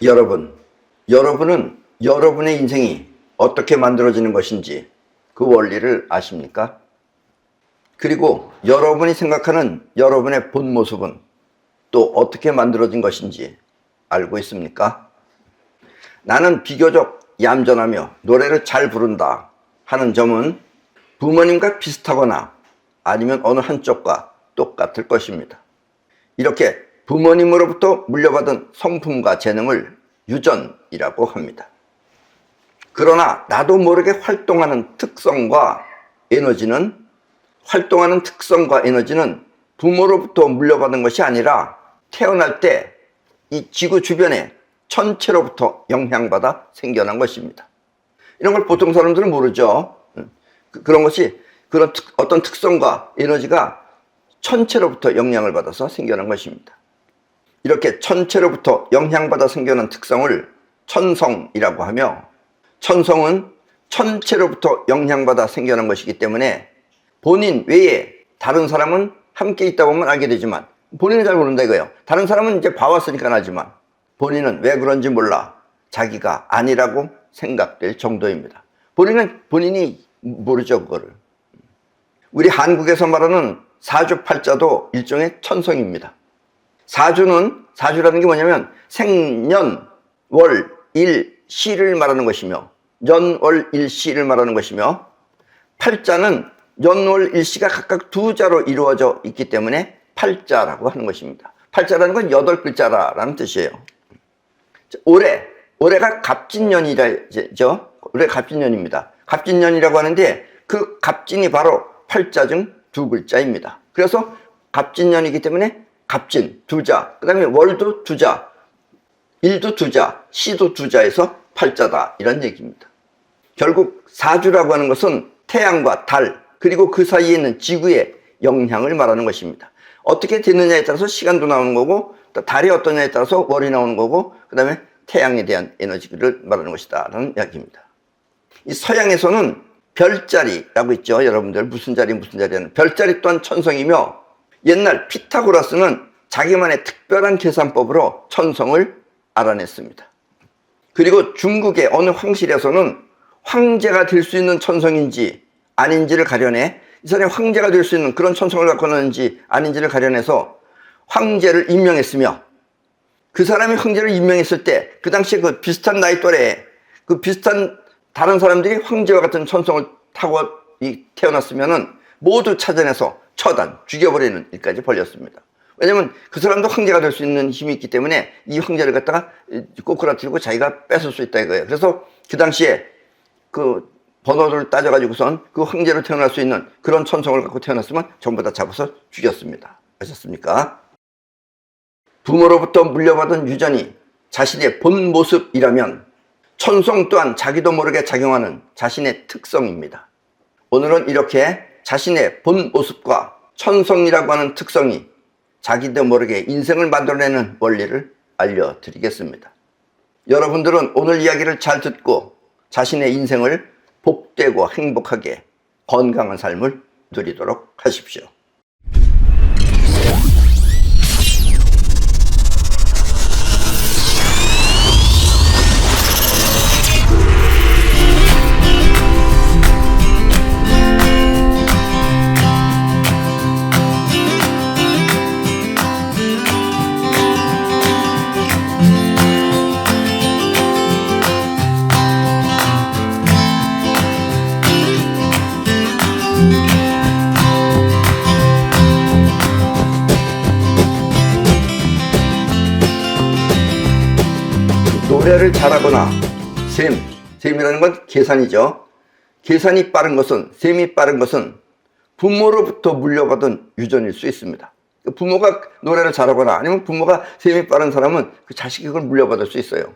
여러분은 여러분의 인생이 어떻게 만들어지는 것인지 그 원리를 아십니까? 그리고 여러분이 생각하는 여러분의 본 모습은 또 어떻게 만들어진 것인지 알고 있습니까? 나는 비교적 얌전하며 노래를 잘 부른다 하는 점은 부모님과 비슷하거나 아니면 어느 한쪽과 똑같을 것입니다. 이렇게 부모님으로부터 물려받은 성품과 재능을 유전이라고 합니다. 그러나 나도 모르게 활동하는 특성과 에너지는 부모로부터 물려받은 것이 아니라 태어날 때 이 지구 주변에 천체로부터 영향받아 생겨난 것입니다. 이런 걸 보통 사람들은 모르죠. 그런 어떤 특성과 에너지가 천체로부터 영향을 받아서 생겨난 것입니다. 이렇게 천체로부터 영향받아 생겨난 특성을 천성이라고 하며, 천성은 천체로부터 영향받아 생겨난 것이기 때문에 본인 외에 다른 사람은 함께 있다 보면 알게 되지만 본인은 잘 모른다 이거예요. 다른 사람은 이제 봐왔으니까 알지만 본인은 왜 그런지 몰라 자기가 아니라고 생각될 정도입니다. 본인이 모르죠, 그거를. 우리 한국에서 말하는 사주팔자도 일종의 천성입니다. 사주라는 게 뭐냐면 생년, 월, 일, 시를 말하는 것이며, 년월일시를 말하는 것이며, 팔자는 년월일시가 각각 두 자로 이루어져 있기 때문에 팔자라고 하는 것입니다. 팔자라는 건 8글자라는 뜻이에요. 올해가 갑진년이죠. 올해 갑진년입니다. 갑진년이라고 하는데 그 갑진이 바로 팔자 중 두 글자입니다. 그래서 갑진년이기 때문에 갑진 두 자, 그 다음에 월도 두 자, 일도 두 자, 시도 두 자에서 팔자다 이런 얘기입니다. 결국 사주라고 하는 것은 태양과 달 그리고 그 사이에 있는 지구의 영향을 말하는 것입니다. 어떻게 되느냐에 따라서 시간도 나오는 거고, 또 달이 어떠냐에 따라서 월이 나오는 거고, 그 다음에 태양에 대한 에너지를 말하는 것이다 라는 이야기입니다. 이 서양에서는 별자리라고 있죠. 여러분들 무슨 자리 하는 별자리 또한 천성이며, 옛날 피타고라스는 자기만의 특별한 계산법으로 천성을 알아냈습니다. 그리고 중국의 어느 황실에서는 황제가 될 수 있는 천성인지 아닌지를 가려내, 이 사람이 황제가 될 수 있는 그런 천성을 갖고 있는지 아닌지를 가려내서 황제를 임명했으며, 그 사람이 황제를 임명했을 때 그 당시에 그 비슷한 나이 또래에 그 비슷한 다른 사람들이 황제와 같은 천성을 타고 태어났으면은 모두 찾아내서 처단, 죽여버리는 일까지 벌였습니다. 왜냐면 그 사람도 황제가 될 수 있는 힘이 있기 때문에 이 황제를 갖다가 꼬꾸라뜨리고 자기가 뺏을 수 있다 이거예요. 그래서 그 당시에 그 번호를 따져가지고선 그 황제로 태어날 수 있는 그런 천성을 갖고 태어났으면 전부 다 잡아서 죽였습니다. 아셨습니까? 부모로부터 물려받은 유전이 자신의 본 모습이라면 천성 또한 자기도 모르게 작용하는 자신의 특성입니다. 오늘은 이렇게 자신의 본 모습과 천성이라고 하는 특성이 자기도 모르게 인생을 만들어내는 원리를 알려드리겠습니다. 여러분들은 오늘 이야기를 잘 듣고 자신의 인생을 복되고 행복하게 건강한 삶을 누리도록 하십시오. 노래를 잘하거나 셈이라는 건 계산이죠. 계산이 빠른 것은, 셈이 빠른 것은 부모로부터 물려받은 유전일 수 있습니다. 부모가 노래를 잘하거나 아니면 부모가 셈이 빠른 사람은 그 자식이 그걸 물려받을 수 있어요.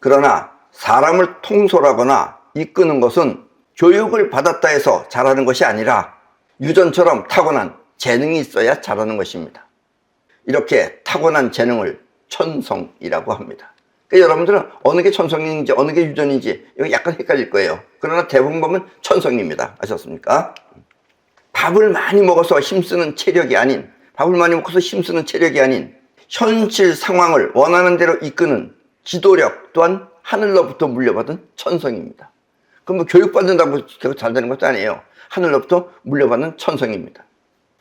그러나 사람을 통솔하거나 이끄는 것은 교육을 받았다 해서 잘하는 것이 아니라 유전처럼 타고난 재능이 있어야 잘하는 것입니다. 이렇게 타고난 재능을 천성이라고 합니다. 그러니까 여러분들은 어느 게 천성인지 어느 게 유전인지 이거 약간 헷갈릴 거예요. 그러나 대부분 보면 천성입니다. 아셨습니까? 밥을 많이 먹어서 힘쓰는 체력이 아닌, 현실 상황을 원하는 대로 이끄는 지도력 또한 하늘로부터 물려받은 천성입니다. 그럼 뭐 교육받는다고 계속 잘 되는 것도 아니에요. 하늘로부터 물려받는 천성입니다.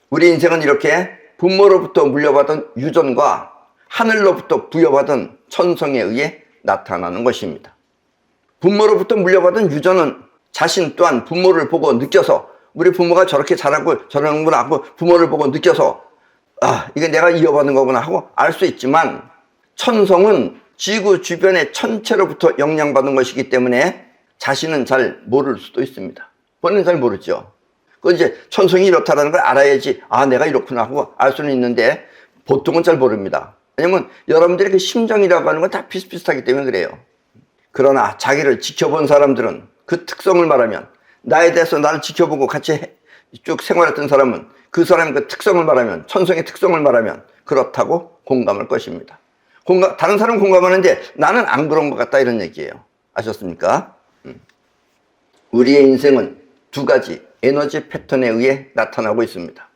우리 인생은 이렇게 부모로부터 물려받은 유전과 하늘로부터 부여받은 천성에 의해 나타나는 것입니다. 부모로부터 물려받은 유전은 자신 또한 부모를 보고 느껴서 우리 부모가 저렇게 잘하고 저러는구나 하고 부모를 보고 느껴서 이게 내가 이어받은 거구나 하고 알 수 있지만 천성은 지구 주변의 천체로부터 영향받은 것이기 때문에 자신은 잘 모를 수도 있습니다. 본인은 잘 모르죠. 그 이제 천성이 이렇다라는 걸 알아야지 내가 이렇구나 하고 알 수는 있는데 보통은 잘 모릅니다. 왜냐면 여러분들의 그 심정이라고 하는 건 다 비슷비슷하기 때문에 그래요. 그러나 자기를 지켜본 사람들은 그 특성을 말하면 나에 대해서 나를 지켜보고 같이 쭉 생활했던 사람은 그 사람의 그 특성을 말하면 천성의 특성을 말하면 그렇다고 공감할 것입니다. 다른 사람은 공감하는데 나는 안 그런 것 같다 이런 얘기예요. 아셨습니까? 우리의 인생은 두 가지 에너지 패턴에 의해 나타나고 있습니다.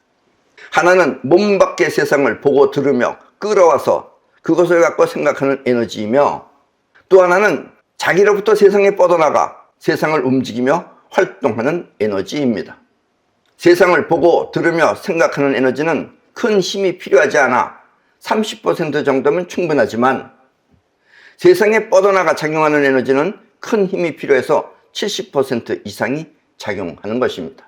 하나는 몸 밖의 세상을 보고 들으며 끌어와서 그것을 갖고 생각하는 에너지이며 또 하나는 자기로부터 세상에 뻗어나가 세상을 움직이며 활동하는 에너지입니다. 세상을 보고 들으며 생각하는 에너지는 큰 힘이 필요하지 않아 30% 정도면 충분하지만 세상에 뻗어나가 작용하는 에너지는 큰 힘이 필요해서 70% 이상이 작용하는 것입니다.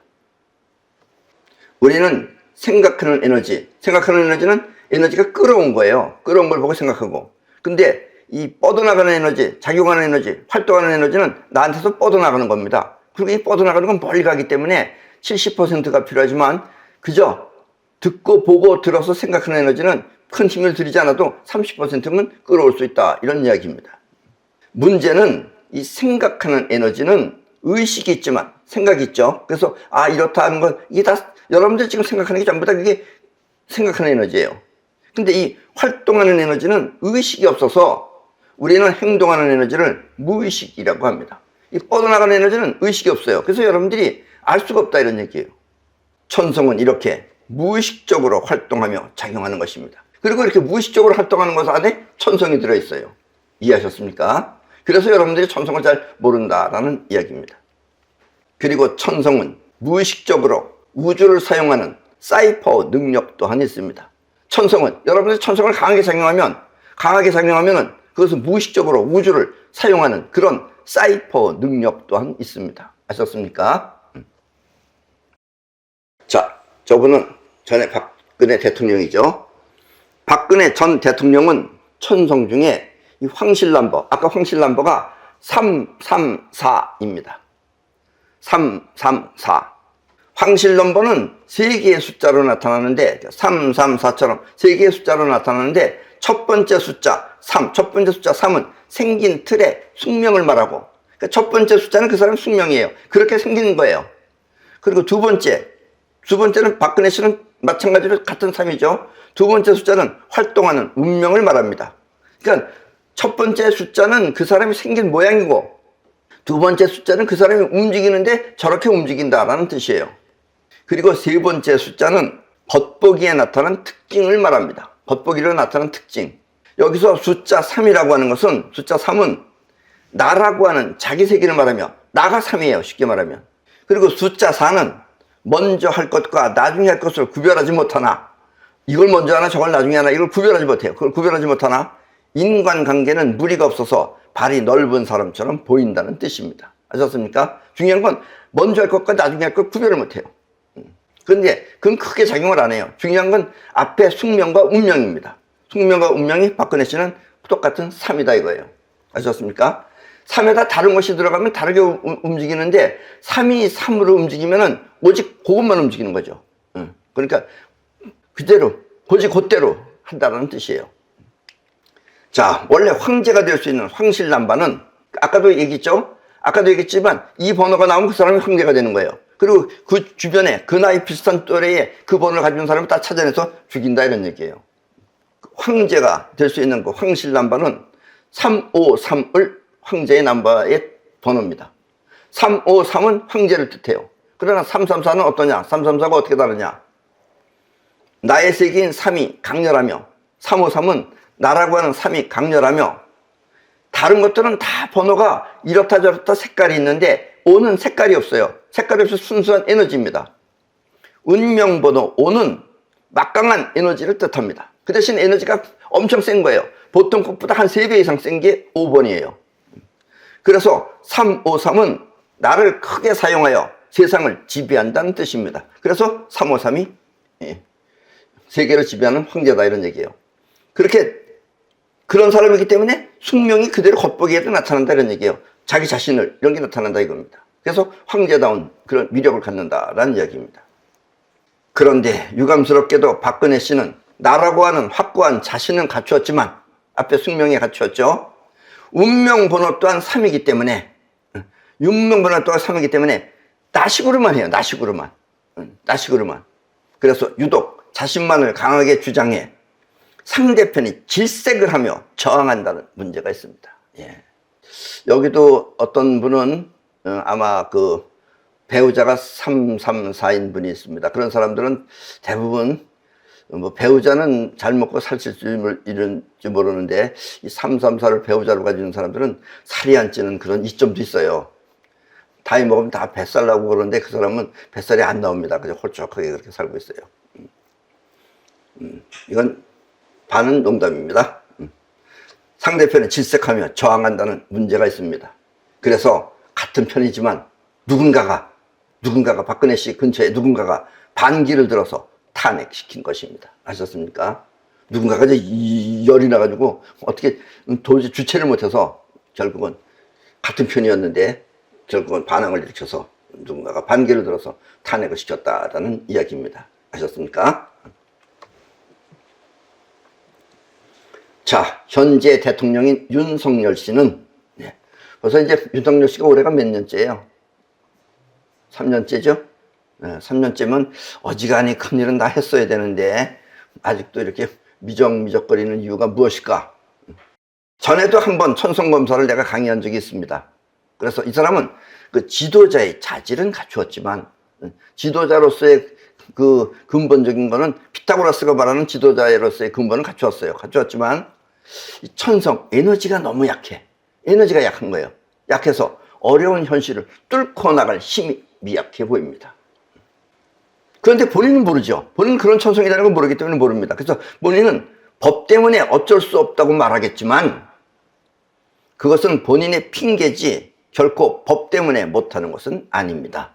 우리는 생각하는 에너지는 에너지가 끌어온 거예요. 끌어온 걸 보고 생각하고. 근데 이 뻗어나가는 에너지, 작용하는 에너지, 활동하는 에너지는 나한테서 뻗어나가는 겁니다. 그리고 이 뻗어나가는 건 멀리 가기 때문에 70%가 필요하지만 그저 듣고 보고 들어서 생각하는 에너지는 큰 힘을 들이지 않아도 30%면 끌어올 수 있다. 이런 이야기입니다. 문제는 이 생각하는 에너지는 의식이 있지만 생각이 있죠. 그래서 이렇다 하는 건 이게 다 여러분들이 지금 생각하는 게 전부 다 그게 생각하는 에너지예요. 근데 이 활동하는 에너지는 의식이 없어서 우리는 행동하는 에너지를 무의식이라고 합니다. 이 뻗어나가는 에너지는 의식이 없어요. 그래서 여러분들이 알 수가 없다 이런 얘기예요. 천성은 이렇게 무의식적으로 활동하며 작용하는 것입니다. 그리고 이렇게 무의식적으로 활동하는 것 안에 천성이 들어있어요. 이해하셨습니까? 그래서 여러분들이 천성을 잘 모른다라는 이야기입니다. 그리고 천성은 무의식적으로 우주를 사용하는 사이퍼 능력 또한 있습니다. 여러분들이 천성을 강하게 작용하면 그것은 무의식적으로 우주를 사용하는 그런 사이퍼 능력 또한 있습니다. 아셨습니까? 자, 저분은 전에 박근혜 대통령이죠. 박근혜 전 대통령은 천성 중에 이 황실남버, 아까 황실남버가 334입니다. 334. 황실넘버는 3개의 숫자로 나타나는데 334처럼 3개의 숫자로 나타나는데 첫 번째 숫자 3은 생긴 틀의 숙명을 말하고 그러니까 첫 번째 숫자는 그 사람 숙명이에요. 그렇게 생기는 거예요. 그리고 두 번째는 박근혜 씨는 마찬가지로 같은 3이죠. 두 번째 숫자는 활동하는 운명을 말합니다. 그러니까 첫 번째 숫자는 그 사람이 생긴 모양이고 두 번째 숫자는 그 사람이 움직이는데 저렇게 움직인다라는 뜻이에요. 그리고 세 번째 숫자는 겉보기에 나타난 특징을 말합니다. 겉보기로 나타난 특징. 여기서 숫자 3이라고 하는 것은 숫자 3은 나라고 하는 자기 세계를 말하며 나가 3이에요. 쉽게 말하면. 그리고 숫자 4는 먼저 할 것과 나중에 할 것을 구별하지 못하나 이걸 먼저 하나 저걸 나중에 하나 이걸 구별하지 못해요. 그걸 구별하지 못하나 인간관계는 무리가 없어서 발이 넓은 사람처럼 보인다는 뜻입니다. 아셨습니까? 중요한 건 먼저 할 것과 나중에 할 것 구별을 못해요. 그런데 그건 크게 작용을 안 해요. 중요한 건 앞에 숙명과 운명입니다. 숙명과 운명이 박근혜 씨는 똑같은 3이다 이거예요. 아셨습니까? 3에다 다른 것이 들어가면 다르게 움직이는데 3이 3으로 움직이면은 오직 그것만 움직이는 거죠. 그러니까 그대로 오직 그대로 한다는 뜻이에요. 자, 원래 황제가 될 수 있는 황실남바는 아까도 얘기했지만 이 번호가 나오면 그 사람이 황제가 되는 거예요. 그리고 그 주변에 그 나이 비슷한 또래에 그 번호를 가진 사람을 다 찾아내서 죽인다 이런 얘기예요. 황제가 될 수 있는 그 황실남바는 353을 황제의 남바의 번호입니다. 353은 황제를 뜻해요. 그러나 334는 어떠냐? 334가 어떻게 다르냐? 나의 세계인 3이 강렬하며 353은 나라고 하는 3이 강렬하며 다른 것들은 다 번호가 이렇다 저렇다 색깔이 있는데 O는 색깔이 없어요. 색깔이 없어서 순수한 에너지입니다. 운명번호 O는 막강한 에너지를 뜻합니다. 그 대신 에너지가 엄청 센 거예요. 보통 것보다 한 3배 이상 센 게 5번이에요. 그래서 353은 나를 크게 사용하여 세상을 지배한다는 뜻입니다. 그래서 353이 세계를 지배하는 황제다 이런 얘기예요. 그런 사람이기 때문에 숙명이 그대로 겉보기에도 나타난다 이런 얘기예요. 자기 자신을 이런 게 나타난다 이겁니다. 그래서 황제다운 그런 위력을 갖는다라는 이야기입니다. 그런데 유감스럽게도 박근혜 씨는 나라고 하는 확고한 자신은 갖추었지만 앞에 숙명에 갖추었죠. 운명번호 또한 3이기 때문에 운명번호 또한 3이기 때문에 나식으로만 해요. 나식으로만. 그래서 유독 자신만을 강하게 주장해 상대편이 질색을 하며 저항한다는 문제가 있습니다. 예. 여기도 어떤 분은 아마 그 배우자가 334인 분이 있습니다. 그런 사람들은 대부분 뭐 배우자는 잘 먹고 살찔 줄 모르는데 이 334를 배우자로 가지는 사람들은 살이 안 찌는 그런 이점도 있어요. 다이 먹으면 다 뱃살 나고 그러는데 그 사람은 뱃살이 안 나옵니다. 그냥 홀쭉하게 그렇게 살고 있어요. 이건 반은 농담입니다. 상대편을 질색하며 저항한다는 문제가 있습니다. 그래서 같은 편이지만 누군가가 박근혜 씨 근처에 누군가가 반기를 들어서 탄핵시킨 것입니다. 아셨습니까? 누군가가 이제 열이 나가지고 어떻게 도저히 주체를 못해서 결국은 같은 편이었는데 결국은 반항을 일으켜서 누군가가 반기를 들어서 탄핵을 시켰다라는 이야기입니다. 아셨습니까? 자, 현재 대통령인 윤석열 씨는 벌써 이제 윤석열 씨가 올해가 몇 년째예요? 3년째죠? 3년째면 어지간히 큰일은 다 했어야 되는데 아직도 이렇게 미적미적거리는 이유가 무엇일까? 전에도 한번 천성검사를 내가 강의한 적이 있습니다. 그래서 이 사람은 그 지도자의 자질은 갖추었지만 지도자로서의 그 근본적인 거는 피타고라스가 말하는 지도자로서의 근본은 갖추었지만 이 천성 에너지가 너무 약해. 에너지가 약한 거예요. 약해서 어려운 현실을 뚫고 나갈 힘이 미약해 보입니다. 그런데 본인은 모르죠. 본인은 그런 천성이라는 걸 모르기 때문에 모릅니다. 그래서 본인은 법 때문에 어쩔 수 없다고 말하겠지만 그것은 본인의 핑계지 결코 법 때문에 못하는 것은 아닙니다.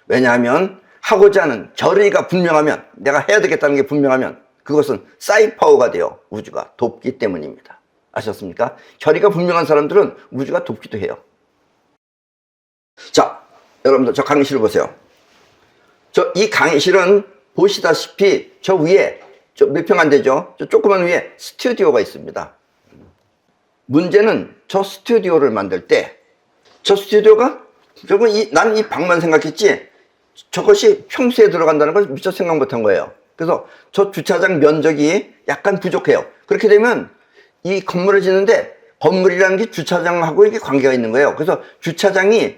왜냐하면 하고자 하는 결의가 분명하면, 내가 해야 되겠다는 게 분명하면 그것은 사이파워가 되어 우주가 돕기 때문입니다. 아셨습니까? 결의가 분명한 사람들은 우주가 돕기도 해요. 자, 여러분들 저 강의실을 보세요. 이 강의실은 보시다시피 저 위에 몇 평 안 되죠? 저 조그만 위에 스튜디오가 있습니다. 문제는 저 스튜디오를 만들 때 저 스튜디오가 결국 난 이 방만 생각했지 저것이 평수에 들어간다는 걸 미처 생각 못한 거예요. 그래서 저 주차장 면적이 약간 부족해요. 그렇게 되면 이 건물을 짓는데 건물이라는 게 주차장하고 이게 관계가 있는 거예요. 그래서 주차장이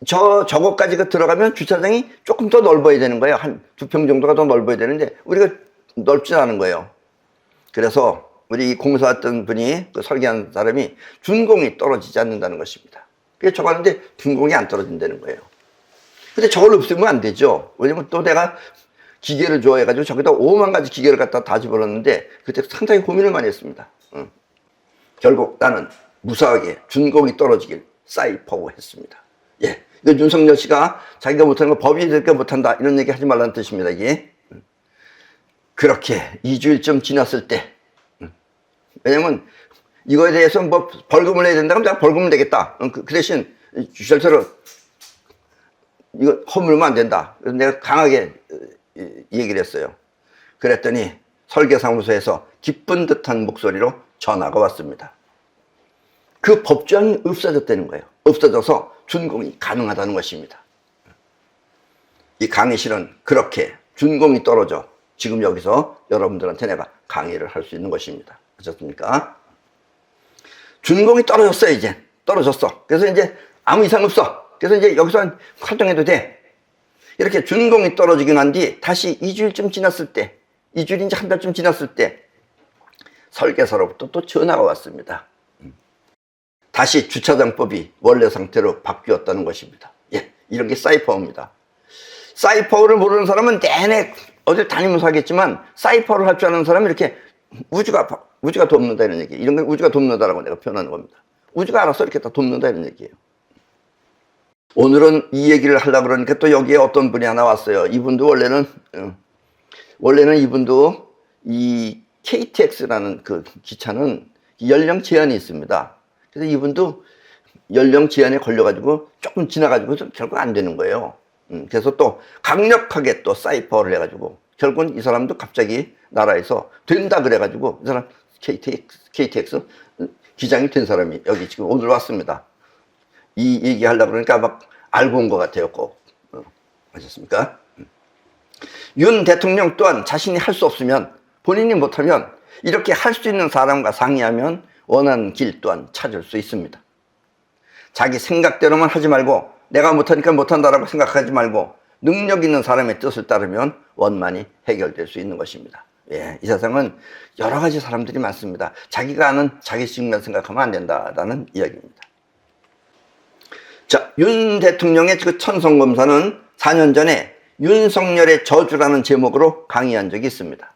저거까지 들어가면 주차장이 조금 더 넓어야 되는 거예요. 한 2평 정도가 더 넓어야 되는데 우리가 넓지 않은 거예요. 그래서 우리 공사했던 분이 그 설계한 사람이 준공이 떨어지지 않는다는 것입니다. 그래서 저거 하는데 준공이 안 떨어진다는 거예요. 근데 저걸 없애면 안 되죠. 왜냐면 또 내가 기계를 좋아해가지고 저기다 5만 가지 기계를 갖다 다 집어넣었는데 그때 상당히 고민을 많이 했습니다. 결국 나는 무사하게 준공이 떨어지길 사이퍼고 했습니다. 예. 이거 윤석열 씨가 자기가 못하는 거 법이 될까 못한다 이런 얘기 하지 말라는 뜻입니다. 이게. 그렇게 2주일쯤 지났을 때 왜냐면 이거에 대해서 뭐 벌금을 내야 된다 그러면 내가 벌금을 내겠다. 그 대신 절대로 이거 허물면 안 된다. 그래서 내가 강하게 얘기를 했어요. 그랬더니 설계사무소에서 기쁜 듯한 목소리로 전화가 왔습니다. 그 법조항이 없어졌다는 거예요. 없어져서 준공이 가능하다는 것입니다. 이 강의실은 그렇게 준공이 떨어져 지금 여기서 여러분들한테 내가 강의를 할 수 있는 것입니다. 아셨습니까? 준공이 떨어졌어요. 이제 떨어졌어. 그래서 이제 아무 이상 없어. 그래서 이제 여기서 활동해도 돼. 이렇게 준공이 떨어지긴 한 뒤 다시 2주일쯤 지났을 때 2주일인지 한 달쯤 지났을 때 설계사로부터 또 전화가 왔습니다. 다시 주차장법이 원래 상태로 바뀌었다는 것입니다. 예, 이런 게 사이퍼입니다. 사이퍼를 모르는 사람은 내내 어딜 다니면서 하겠지만, 사이퍼를 할 줄 아는 사람은 이렇게 우주가 돕는다 이런 얘기. 이런 걸 우주가 돕는다라고 내가 표현하는 겁니다. 우주가 알아서 이렇게 다 돕는다 이런 얘기예요. 오늘은 이 얘기를 하려고 그러니까 또 여기에 어떤 분이 하나 왔어요. 이분도 원래는 이분도 이 KTX라는 그 기차는 연령 제한이 있습니다. 그래서 이분도 연령 제한에 걸려가지고 조금 지나가지고 결국 안 되는 거예요. 그래서 또 강력하게 또 사이퍼를 해가지고 결국은 이 사람도 갑자기 나라에서 된다 그래가지고 이 사람 KTX 기장이 된 사람이 여기 지금 오늘 왔습니다. 이 얘기 하려고 그러니까 막 알고 온 것 같아요. 꼭. 아셨습니까? 윤 대통령 또한 자신이 할 수 없으면, 본인이 못하면 이렇게 할 수 있는 사람과 상의하면 원하는 길 또한 찾을 수 있습니다. 자기 생각대로만 하지 말고, 내가 못하니까 못한다라고 생각하지 말고 능력 있는 사람의 뜻을 따르면 원만히 해결될 수 있는 것입니다. 예, 이 세상은 여러 가지 사람들이 많습니다. 자기가 아는 자기식만 생각하면 안 된다라는 이야기입니다. 자, 윤 대통령의 그 천성검사는 4년 전에 윤석열의 저주라는 제목으로 강의한 적이 있습니다.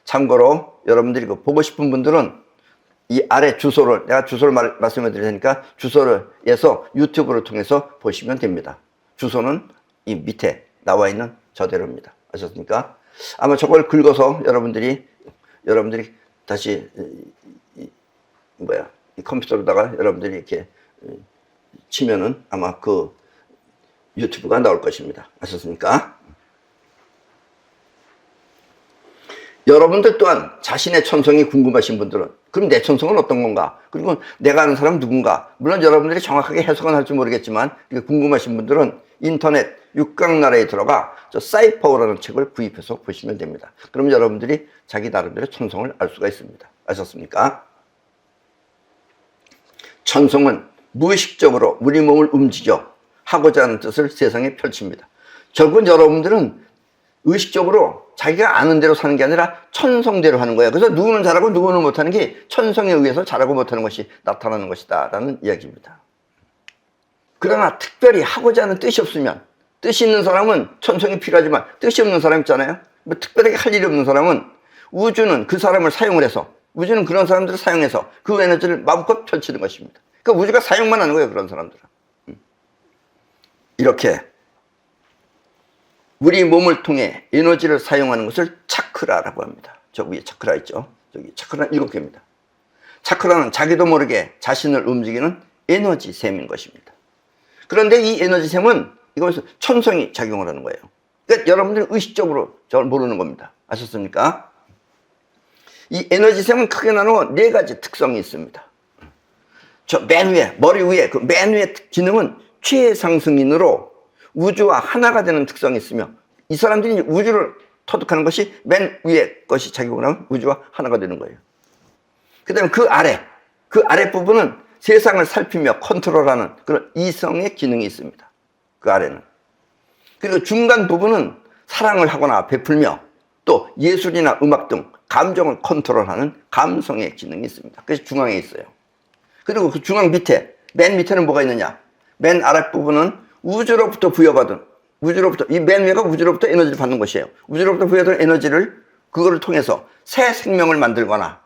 참고로 여러분들이 보고 싶은 분들은 이 아래 주소를, 내가 주소를 말씀해 드릴 테니까 주소를 해서 유튜브를 통해서 보시면 됩니다. 주소는 이 밑에 나와 있는 저대로입니다. 아셨습니까? 아마 저걸 긁어서 여러분들이 다시 이 컴퓨터로다가 여러분들이 이렇게 치면은 아마 그 유튜브가 나올 것입니다. 아셨습니까? 여러분들 또한 자신의 천성이 궁금하신 분들은, 그럼 내 천성은 어떤 건가? 그리고 내가 아는 사람은 누군가? 물론 여러분들이 정확하게 해석은 할지 모르겠지만, 궁금하신 분들은 인터넷 육각나라에 들어가 저 사이퍼라는 책을 구입해서 보시면 됩니다. 그럼 여러분들이 자기 나름대로 천성을 알 수가 있습니다. 아셨습니까? 천성은 무의식적으로 우리 몸을 움직여 하고자 하는 뜻을 세상에 펼칩니다. 결국은 여러분들은 의식적으로 자기가 아는 대로 사는 게 아니라 천성대로 하는 거예요. 그래서 누구는 잘하고 누구는 못하는 게 천성에 의해서 잘하고 못하는 것이 나타나는 것이다 라는 이야기입니다. 그러나 특별히 하고자 하는 뜻이 없으면, 뜻이 있는 사람은 천성이 필요하지만 뜻이 없는 사람 있잖아요. 뭐 특별하게 할 일이 없는 사람은 우주는 그 사람을 사용을 해서, 우주는 그런 사람들을 사용해서 그 에너지를 마음껏 펼치는 것입니다. 그러니까 우주가 사용만 하는 거예요, 그런 사람들은. 이렇게 우리 몸을 통해 에너지를 사용하는 것을 차크라라고 합니다. 저 위에 차크라 있죠? 저기 차크라는 7개입니다. 차크라는 자기도 모르게 자신을 움직이는 에너지샘인 것입니다. 그런데 이 에너지샘은 이것은 천성이 작용을 하는 거예요. 그러니까 여러분들이 의식적으로 저걸 모르는 겁니다. 아셨습니까? 이 에너지샘은 크게 나누어 4가지 특성이 있습니다. 저 맨 위에, 머리 위에, 그 맨 위에 기능은 최상승인으로 우주와 하나가 되는 특성이 있으며, 이 사람들이 우주를 터득하는 것이 맨 위에 것이 작용을 하면 우주와 하나가 되는 거예요. 그 다음에 그 아래 부분은 세상을 살피며 컨트롤하는 그런 이성의 기능이 있습니다. 그 아래는. 그리고 중간 부분은 사랑을 하거나 베풀며 또 예술이나 음악 등 감정을 컨트롤하는 감성의 기능이 있습니다. 그래서 중앙에 있어요. 그리고 그 중앙 밑에, 맨 밑에는 뭐가 있느냐? 맨 아랫부분은 우주로부터 부여받은, 이 맨 위가 우주로부터 에너지를 받는 것이에요. 우주로부터 부여받은 에너지를, 그거를 통해서 새 생명을 만들거나,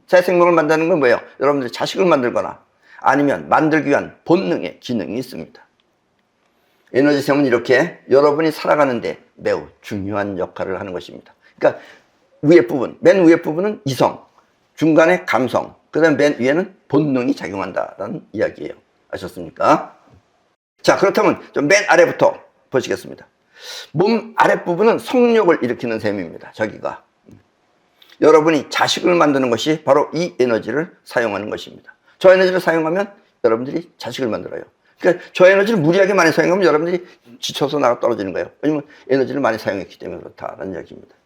새 생명을 만드는 건 뭐예요? 여러분들이 자식을 만들거나 아니면 만들기 위한 본능의 기능이 있습니다. 에너지샘은 이렇게 여러분이 살아가는데 매우 중요한 역할을 하는 것입니다. 그러니까 위에 부분, 맨 위에 부분은 이성, 중간에 감성, 그 다음에 맨 위에는 본능이 작용한다라는 이야기예요. 아셨습니까? 자, 그렇다면 좀 맨 아래부터 보시겠습니다. 몸 아랫부분은 성욕을 일으키는 셈입니다. 저기가. 여러분이 자식을 만드는 것이 바로 이 에너지를 사용하는 것입니다. 저 에너지를 사용하면 여러분들이 자식을 만들어요. 그러니까 저 에너지를 무리하게 많이 사용하면 여러분들이 지쳐서 나가 떨어지는 거예요. 왜냐면 에너지를 많이 사용했기 때문에 그렇다라는 이야기입니다.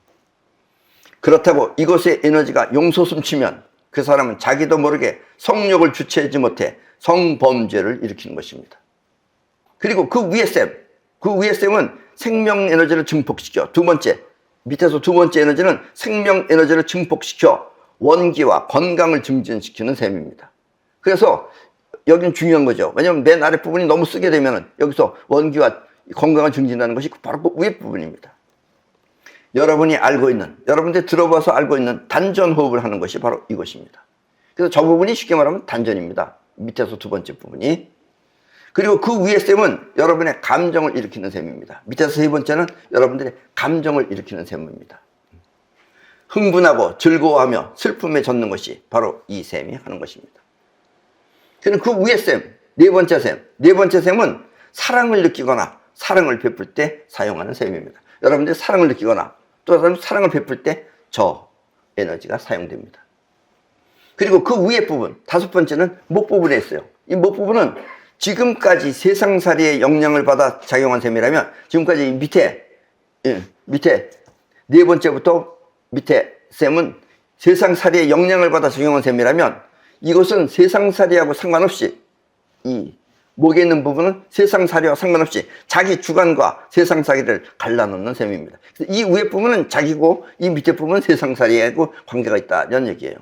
그렇다고 이것의 에너지가 용솟음치면 그 사람은 자기도 모르게 성욕을 주체하지 못해 성범죄를 일으키는 것입니다. 그리고 그 위에 셈은 생명 에너지를 증폭시켜, 밑에서 두 번째 에너지는 생명 에너지를 증폭시켜 원기와 건강을 증진시키는 셈입니다. 그래서 여기는 중요한 거죠. 왜냐하면 맨 아래 부분이 너무 쓰게 되면 여기서 원기와 건강을 증진하는 것이 바로 그 위에 부분입니다. 여러분이 알고 있는, 여러분들 들어봐서 알고 있는 단전 호흡을 하는 것이 바로 이것입니다. 그래서 저 부분이 쉽게 말하면 단전입니다. 밑에서 두 번째 부분이. 그리고 그 위에 셈은 여러분의 감정을 일으키는 셈입니다. 밑에서 세 번째는 여러분들의 감정을 일으키는 셈입니다. 흥분하고 즐거워하며 슬픔에 젖는 것이 바로 이 셈이 하는 것입니다. 그럼 그 위에 셈, 네 번째 셈. 네 번째 셈은 사랑을 느끼거나 사랑을 베풀 때 사용하는 셈입니다. 여러분들이 사랑을 느끼거나 또 사랑을 베풀 때 저 에너지가 사용됩니다. 그리고 그 위에 부분, 다섯 번째는 목 부분에 있어요. 이 목 부분은 지금까지 세상살이의 영향을 받아 작용한 셈이라면 지금까지 밑에 네 번째부터 밑에 셈은 세상살이의 영향을 받아 작용한 셈이라면 이것은 세상살이하고 상관없이 이 목에 있는 부분은 세상살이와 상관없이 자기 주관과 세상살이를 갈라놓는 셈입니다. 이 위에 부분은 자기고 이 밑에 부분은 세상살이하고 관계가 있다는 얘기예요.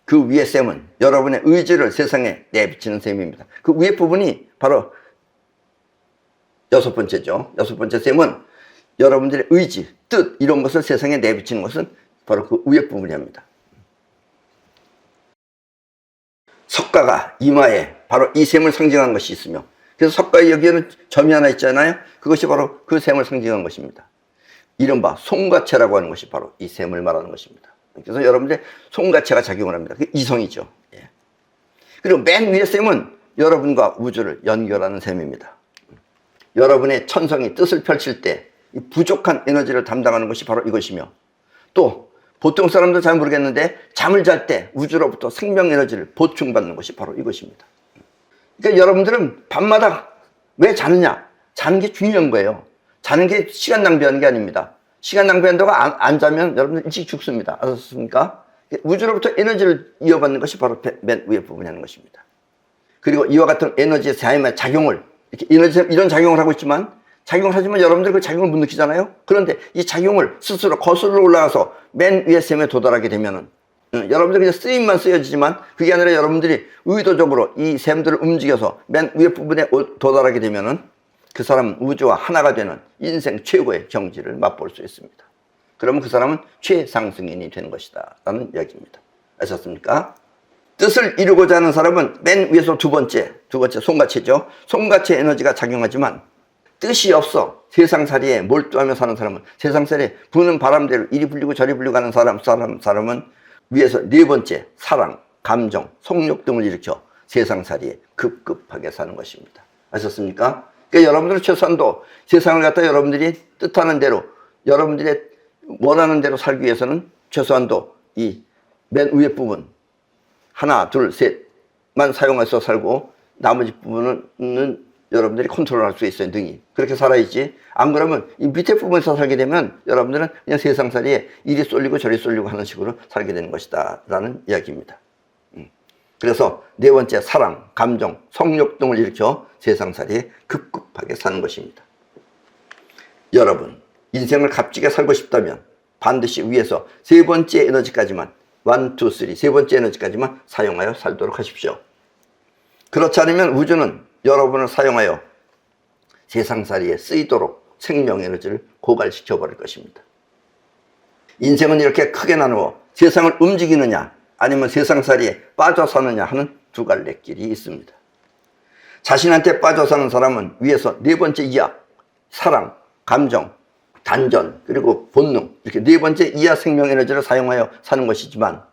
그 위에 셈은 여러분의 의지를 세상에 내비치는 셈입니다. 그 위에 부분이 바로 여섯 번째죠. 여섯 번째 셈은 여러분들의 의지, 뜻 이런 것을 세상에 내비치는 것은 바로 그 위에 부분입니다. 석가가 이마에 바로 이 셈을 상징한 것이 있으며 그래서 석가의 여기에는 점이 하나 있잖아요. 그것이 바로 그 셈을 상징한 것입니다. 이른바 송가체라고 하는 것이 바로 이 셈을 말하는 것입니다. 그래서 여러분들 송가체가 작용을 합니다. 그 이성이죠. 예. 그리고 맨 위에 셈은 여러분과 우주를 연결하는 셈입니다. 여러분의 천성이 뜻을 펼칠 때 이 부족한 에너지를 담당하는 것이 바로 이것이며 또 보통 사람들 잘 모르겠는데 잠을 잘 때 우주로부터 생명 에너지를 보충받는 것이 바로 이것입니다. 그러니까 여러분들은 밤마다 왜 자느냐? 자는 게 중요한 거예요. 자는 게 시간 낭비하는 게 아닙니다. 시간 낭비한다고 안 자면 여러분들 일찍 죽습니다. 아셨습니까? 우주로부터 에너지를 이어받는 것이 바로 맨 위에 부분이 하는 것입니다. 그리고 이와 같은 에너지의 작용을 이렇게 이런 작용을 하고 있지만 작용을 하지만 여러분들 그 작용을 못 느끼잖아요. 그런데 이 작용을 스스로 거슬러 올라가서 맨 위에 셈에 도달하게 되면은 여러분들 그냥 쓰임만 쓰여지지만 그게 아니라 여러분들이 의도적으로 이 셈들을 움직여서 맨 위에 부분에 도달하게 되면은 그 사람은 우주와 하나가 되는 인생 최고의 경지를 맛볼 수 있습니다. 그러면 그 사람은 최상승인이 되는 것이다 라는 이야기입니다. 아셨습니까? 뜻을 이루고자 하는 사람은 맨 위에서 두 번째 송가체죠. 송가체 에너지가 작용하지만 뜻이 없어 세상살이에 몰두하며 사는 사람은 세상살이에 부는 바람대로 이리 불리고 저리 불리고 하는 사람은 위에서 네 번째 사랑, 감정, 성욕 등을 일으켜 세상살이에 급급하게 사는 것입니다. 아셨습니까? 그러니까 여러분들은 최소한도 세상을 갖다 여러분들이 뜻하는 대로 여러분들의 원하는 대로 살기 위해서는 최소한도 이 맨 위에 부분 하나, 둘, 셋만 사용해서 살고 나머지 부분은 여러분들이 컨트롤할 수 있어요. 능히. 그렇게 살아야지. 안 그러면 이 밑에 부분에서 살게 되면 여러분들은 그냥 세상살이에 이리 쏠리고 저리 쏠리고 하는 식으로 살게 되는 것이다 라는 이야기입니다. 그래서 네 번째 사랑, 감정, 성욕 등을 일으켜 세상살이에 급급하게 사는 것입니다. 여러분 인생을 값지게 살고 싶다면 반드시 위에서 세 번째 에너지까지만 1, 2, 3 세 번째 에너지까지만 사용하여 살도록 하십시오. 그렇지 않으면 우주는 여러분을 사용하여 세상살이에 쓰이도록 생명 에너지를 고갈시켜 버릴 것입니다. 인생은 이렇게 크게 나누어 세상을 움직이느냐 아니면 세상살이에 빠져 사느냐 하는 두 갈래 길이 있습니다. 자신한테 빠져 사는 사람은 위에서 네 번째 이하, 사랑, 감정, 단전, 그리고 본능 이렇게 네 번째 이하 생명 에너지를 사용하여 사는 것이지만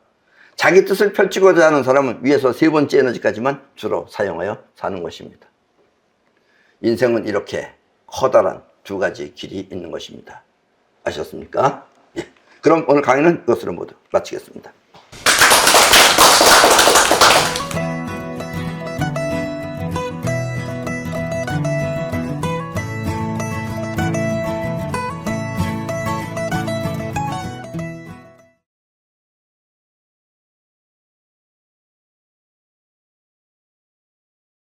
자기 뜻을 펼치고자 하는 사람은 위에서 세 번째 에너지까지만 주로 사용하여 사는 것입니다. 인생은 이렇게 커다란 두 가지 길이 있는 것입니다. 아셨습니까? 예. 그럼 오늘 강의는 이것으로 모두 마치겠습니다.